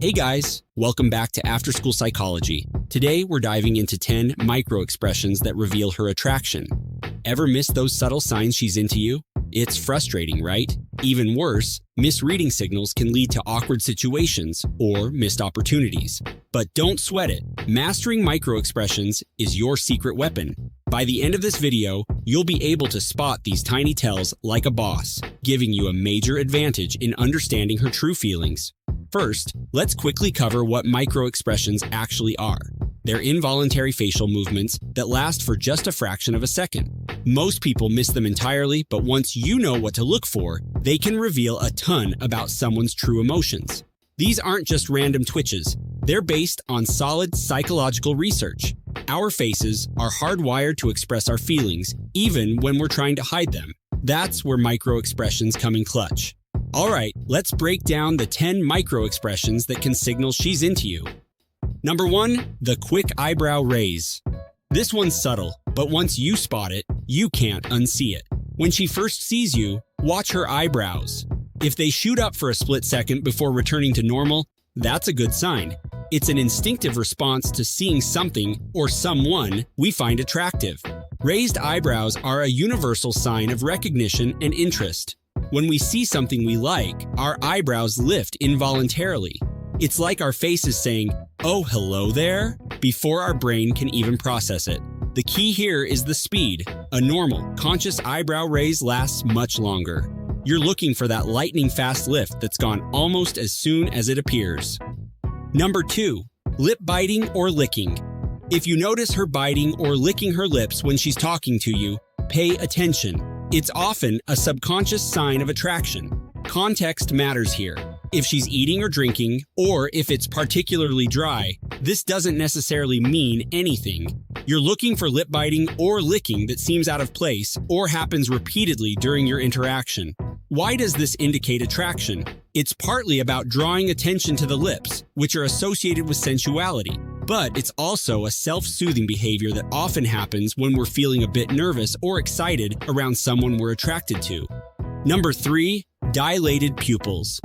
Hey guys, welcome back to After School Psychology. Today we're diving into 10 micro-expressions that reveal her attraction. Ever miss those subtle signs she's into you? It's frustrating, right? Even worse, misreading signals can lead to awkward situations or missed opportunities. But don't sweat it. Mastering micro-expressions is your secret weapon. By the end of this video, you'll be able to spot these tiny tells like a boss, giving you a major advantage in understanding her true feelings. First, let's quickly cover what micro-expressions actually are. They're involuntary facial movements that last for just a fraction of a second. Most people miss them entirely, but once you know what to look for, they can reveal a ton about someone's true emotions. These aren't just random twitches. They're based on solid psychological research. Our faces are hardwired to express our feelings, even when we're trying to hide them. That's where micro-expressions come in clutch. Alright, let's break down the 10 micro-expressions that can signal she's into you. Number 1, the quick eyebrow raise. This one's subtle, but once you spot it, you can't unsee it. When she first sees you, watch her eyebrows. If they shoot up for a split second before returning to normal, that's a good sign. It's an instinctive response to seeing something or someone we find attractive. Raised eyebrows are a universal sign of recognition and interest. When we see something we like, our eyebrows lift involuntarily. It's like our face is saying, "Oh, hello there," before our brain can even process it. The key here is the speed. A normal, conscious eyebrow raise lasts much longer. You're looking for that lightning-fast lift that's gone almost as soon as it appears. Number 2, lip biting or licking. If you notice her biting or licking her lips when she's talking to you, pay attention. It's often a subconscious sign of attraction. Context matters here. If she's eating or drinking, or if it's particularly dry, this doesn't necessarily mean anything. You're looking for lip biting or licking that seems out of place or happens repeatedly during your interaction. Why does this indicate attraction? It's partly about drawing attention to the lips, which are associated with sensuality. But it's also a self-soothing behavior that often happens when we're feeling a bit nervous or excited around someone we're attracted to. Number 3, dilated pupils.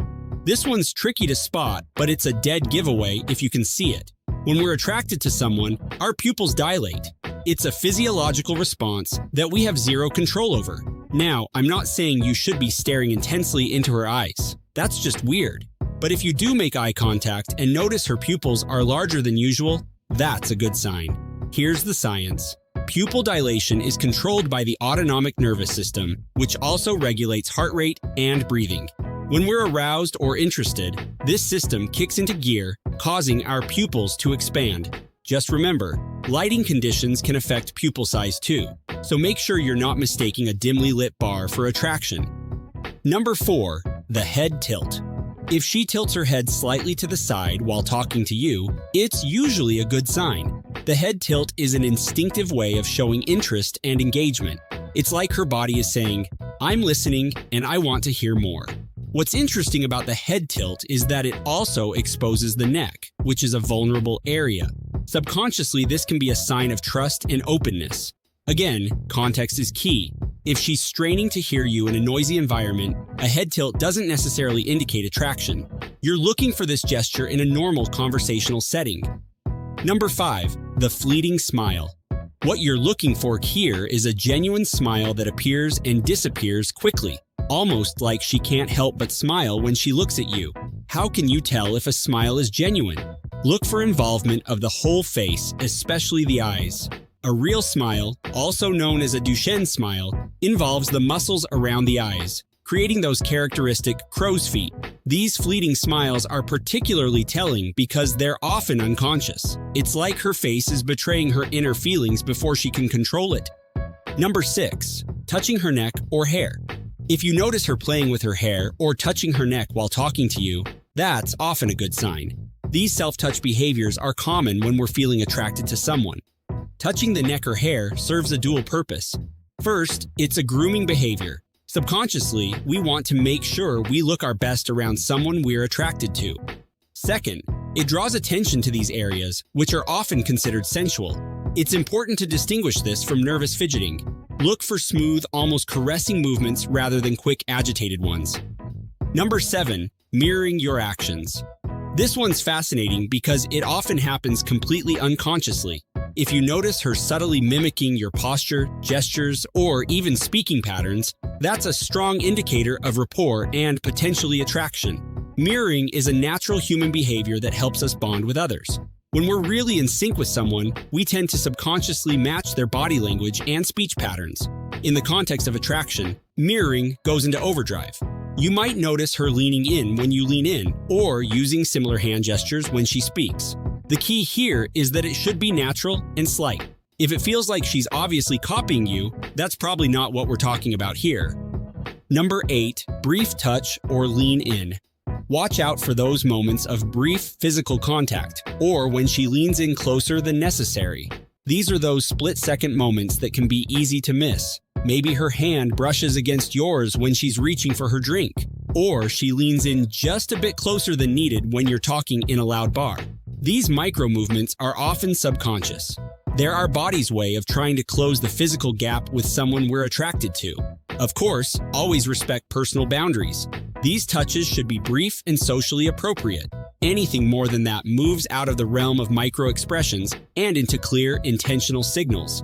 This one's tricky to spot, but it's a dead giveaway if you can see it. When we're attracted to someone, our pupils dilate. It's a physiological response that we have zero control over. Now, I'm not saying you should be staring intensely into her eyes. That's just weird. But if you do make eye contact and notice her pupils are larger than usual, that's a good sign. Here's the science. Pupil dilation is controlled by the autonomic nervous system, which also regulates heart rate and breathing. When we're aroused or interested, this system kicks into gear, causing our pupils to expand. Just remember, lighting conditions can affect pupil size too, so make sure you're not mistaking a dimly lit bar for attraction. Number 4, the head tilt. If she tilts her head slightly to the side while talking to you, it's usually a good sign. The head tilt is an instinctive way of showing interest and engagement. It's like her body is saying, "I'm listening and I want to hear more." What's interesting about the head tilt is that it also exposes the neck, which is a vulnerable area. Subconsciously, this can be a sign of trust and openness. Again, context is key. If she's straining to hear you in a noisy environment, a head tilt doesn't necessarily indicate attraction. You're looking for this gesture in a normal conversational setting. Number 5, the fleeting smile. What you're looking for here is a genuine smile that appears and disappears quickly, almost like she can't help but smile when she looks at you. How can you tell if a smile is genuine? Look for involvement of the whole face, especially the eyes. A real smile, also known as a Duchenne smile, involves the muscles around the eyes, creating those characteristic crow's feet. These fleeting smiles are particularly telling because they're often unconscious. It's like her face is betraying her inner feelings before she can control it. Number 6, touching her neck or hair. If you notice her playing with her hair or touching her neck while talking to you, that's often a good sign. These self-touch behaviors are common when we're feeling attracted to someone. Touching the neck or hair serves a dual purpose. First, it's a grooming behavior. Subconsciously, we want to make sure we look our best around someone we're attracted to. Second, it draws attention to these areas, which are often considered sensual. It's important to distinguish this from nervous fidgeting. Look for smooth, almost caressing movements rather than quick, agitated ones. Number 7, mirroring your actions. This one's fascinating because it often happens completely unconsciously. If you notice her subtly mimicking your posture, gestures, or even speaking patterns, that's a strong indicator of rapport and potentially attraction. Mirroring is a natural human behavior that helps us bond with others. When we're really in sync with someone, we tend to subconsciously match their body language and speech patterns. In the context of attraction, mirroring goes into overdrive. You might notice her leaning in when you lean in, or using similar hand gestures when she speaks. The key here is that it should be natural and slight. If it feels like she's obviously copying you, that's probably not what we're talking about here. Number 8, brief touch or lean in. Watch out for those moments of brief physical contact, or when she leans in closer than necessary. These are those split-second moments that can be easy to miss. Maybe her hand brushes against yours when she's reaching for her drink, or she leans in just a bit closer than needed when you're talking in a loud bar. These micro-movements are often subconscious. They're our body's way of trying to close the physical gap with someone we're attracted to. Of course, always respect personal boundaries. These touches should be brief and socially appropriate. Anything more than that moves out of the realm of micro-expressions and into clear, intentional signals.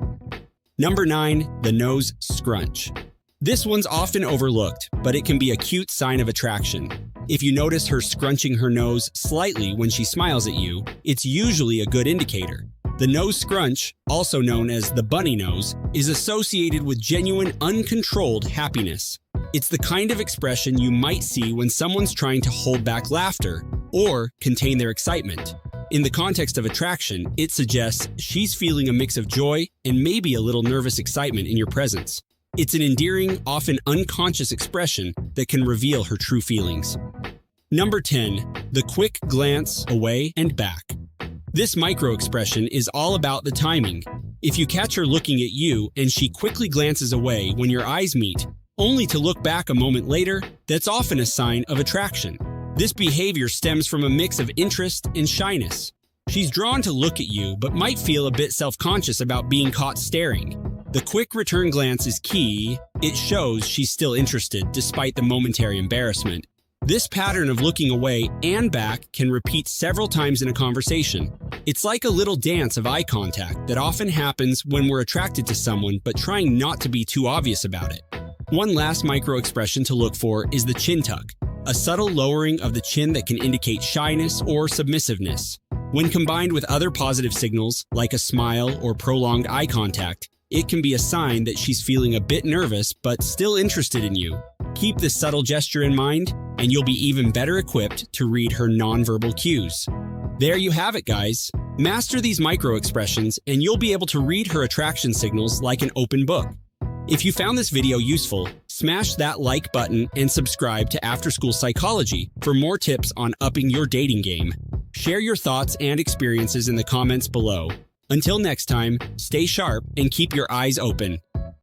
Number 9, the nose scrunch. This one's often overlooked, but it can be a cute sign of attraction. If you notice her scrunching her nose slightly when she smiles at you, it's usually a good indicator. The nose scrunch, also known as the bunny nose, is associated with genuine, uncontrolled happiness. It's the kind of expression you might see when someone's trying to hold back laughter or contain their excitement. In the context of attraction, it suggests she's feeling a mix of joy and maybe a little nervous excitement in your presence. It's an endearing, often unconscious expression that can reveal her true feelings. Number 10, the quick glance away and back. This micro-expression is all about the timing. If you catch her looking at you and she quickly glances away when your eyes meet, only to look back a moment later, that's often a sign of attraction. This behavior stems from a mix of interest and shyness. She's drawn to look at you but might feel a bit self-conscious about being caught staring. The quick return glance is key. It shows she's still interested despite the momentary embarrassment. This pattern of looking away and back can repeat several times in a conversation. It's like a little dance of eye contact that often happens when we're attracted to someone but trying not to be too obvious about it. One last micro-expression to look for is the chin tuck, a subtle lowering of the chin that can indicate shyness or submissiveness. When combined with other positive signals, like a smile or prolonged eye contact, it can be a sign that she's feeling a bit nervous but still interested in you. Keep this subtle gesture in mind, and you'll be even better equipped to read her nonverbal cues. There you have it, guys. Master these micro-expressions, and you'll be able to read her attraction signals like an open book. If you found this video useful, smash that like button and subscribe to After School Psychology for more tips on upping your dating game. Share your thoughts and experiences in the comments below. Until next time, stay sharp and keep your eyes open.